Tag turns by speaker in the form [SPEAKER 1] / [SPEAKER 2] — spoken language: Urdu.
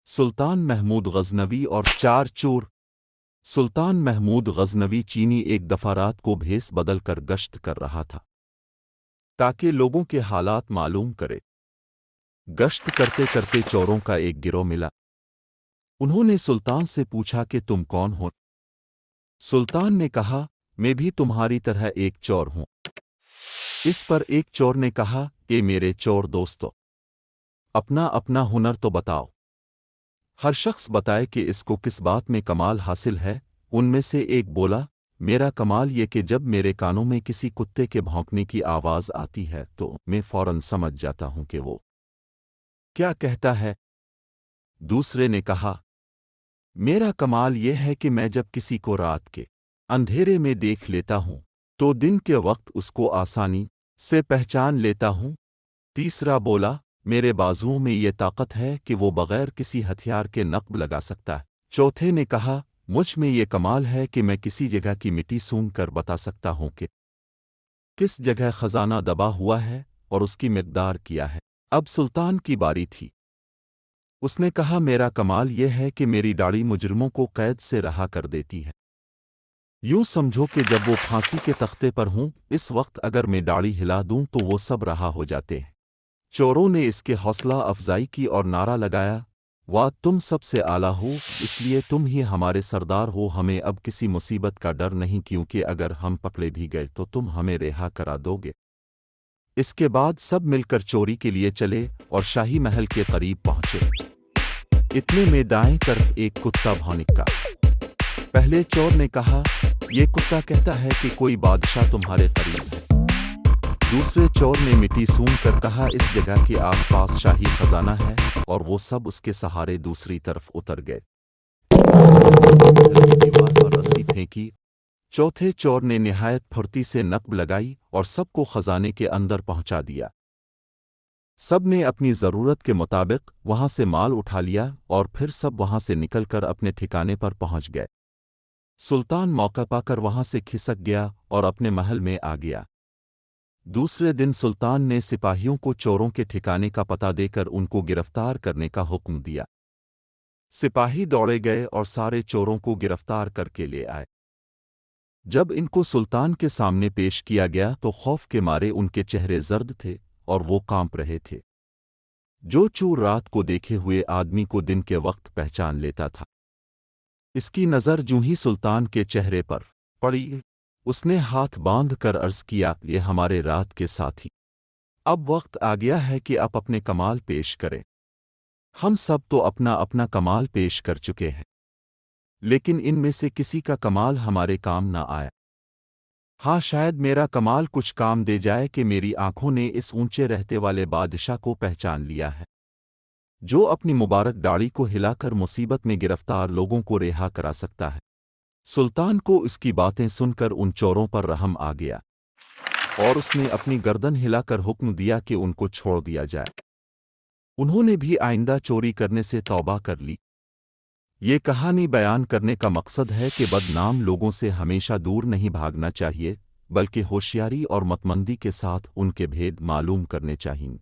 [SPEAKER 1] سلطان محمود غزنوی اور چار چور۔ سلطان محمود غزنوی چینی ایک دفعہ رات کو بھیس بدل کر گشت کر رہا تھا تاکہ لوگوں کے حالات معلوم کرے۔ گشت کرتے کرتے چوروں کا ایک گروہ ملا۔ انہوں نے سلطان سے پوچھا کہ تم کون ہو؟ سلطان نے کہا میں بھی تمہاری طرح ایک چور ہوں۔ اس پر ایک چور نے کہا کہ میرے چور دوستو، اپنا اپنا ہنر تو بتاؤ۔ ہر شخص بتائے کہ اس کو کس بات میں کمال حاصل ہے۔ ان میں سے ایک بولا میرا کمال یہ کہ جب میرے کانوں میں کسی کتے کے بھونکنے کی آواز آتی ہے تو میں فوراً سمجھ جاتا ہوں کہ وہ کیا کہتا ہے۔ دوسرے نے کہا میرا کمال یہ ہے کہ میں جب کسی کو رات کے اندھیرے میں دیکھ لیتا ہوں تو دن کے وقت اس کو آسانی سے پہچان لیتا ہوں۔ تیسرا بولا میرے بازوؤں میں یہ طاقت ہے کہ وہ بغیر کسی ہتھیار کے نقب لگا سکتا ہے۔ چوتھے نے کہا مجھ میں یہ کمال ہے کہ میں کسی جگہ کی مٹی سونگھ کر بتا سکتا ہوں کہ کس جگہ خزانہ دبا ہوا ہے اور اس کی مقدار کیا ہے۔ اب سلطان کی باری تھی۔ اس نے کہا میرا کمال یہ ہے کہ میری داڑھی مجرموں کو قید سے رہا کر دیتی ہے۔ یوں سمجھو کہ جب وہ پھانسی کے تختے پر ہوں اس وقت اگر میں داڑھی ہلا دوں تو وہ سب رہا ہو جاتے ہیں۔ چوروں نے اس کے حوصلہ افزائی کی اور نعرہ لگایا واہ تم سب سے اعلیٰ ہو، اس لیے تم ہی ہمارے سردار ہو، ہمیں اب کسی مصیبت کا ڈر نہیں کیونکہ اگر ہم پکڑے بھی گئے تو تم ہمیں رہا کرا دو گے۔ اس کے بعد سب مل کر چوری کے لیے چلے اور شاہی محل کے قریب پہنچے۔ اتنے میں دائیں طرف ایک کتا بھونکا۔ پہلے چور نے کہا یہ کتا کہتا ہے کہ کوئی بادشاہ تمہارے قریب ہے۔ دوسرے چور نے مٹی سونگھ کر کہا اس جگہ کے آس پاس شاہی خزانہ ہے اور وہ سب اس کے سہارے دوسری طرف اتر گئے۔ دیوار پر رسی پھینکی۔ چوتھے چور نے نہایت پھرتی سے نقب لگائی اور سب کو خزانے کے اندر پہنچا دیا۔ سب نے اپنی ضرورت کے مطابق وہاں سے مال اٹھا لیا اور پھر سب وہاں سے نکل کر اپنے ٹھکانے پر پہنچ گئے۔ سلطان موقع پا کر وہاں سے کھسک گیا اور اپنے محل میں آ گیا۔ دوسرے دن سلطان نے سپاہیوں کو چوروں کے ٹھکانے کا پتہ دے کر ان کو گرفتار کرنے کا حکم دیا۔ سپاہی دوڑے گئے اور سارے چوروں کو گرفتار کر کے لے آئے۔ جب ان کو سلطان کے سامنے پیش کیا گیا تو خوف کے مارے ان کے چہرے زرد تھے اور وہ کانپ رہے تھے۔ جو چور رات کو دیکھے ہوئے آدمی کو دن کے وقت پہچان لیتا تھا، اس کی نظر جوں ہی سلطان کے چہرے پر پڑی اس نے ہاتھ باندھ کر عرض کیا یہ ہمارے رات کے ساتھی، اب وقت آ گیا ہے کہ آپ اپنے کمال پیش کریں۔ ہم سب تو اپنا اپنا کمال پیش کر چکے ہیں، لیکن ان میں سے کسی کا کمال ہمارے کام نہ آیا۔ ہاں شاید میرا کمال کچھ کام دے جائے کہ میری آنکھوں نے اس اونچے رہتے والے بادشاہ کو پہچان لیا ہے جو اپنی مبارک داڑھی کو ہلا کر مصیبت میں گرفتار لوگوں کو رہا کرا سکتا ہے۔ سلطان کو اس کی باتیں سن کر ان چوروں پر رحم آ گیا اور اس نے اپنی گردن ہلا کر حکم دیا کہ ان کو چھوڑ دیا جائے۔ انہوں نے بھی آئندہ چوری کرنے سے توبہ کر لی۔ یہ کہانی بیان کرنے کا مقصد ہے کہ بدنام لوگوں سے ہمیشہ دور نہیں بھاگنا چاہیے بلکہ ہوشیاری اور متمندی کے ساتھ ان کے بھید معلوم کرنے چاہئیں۔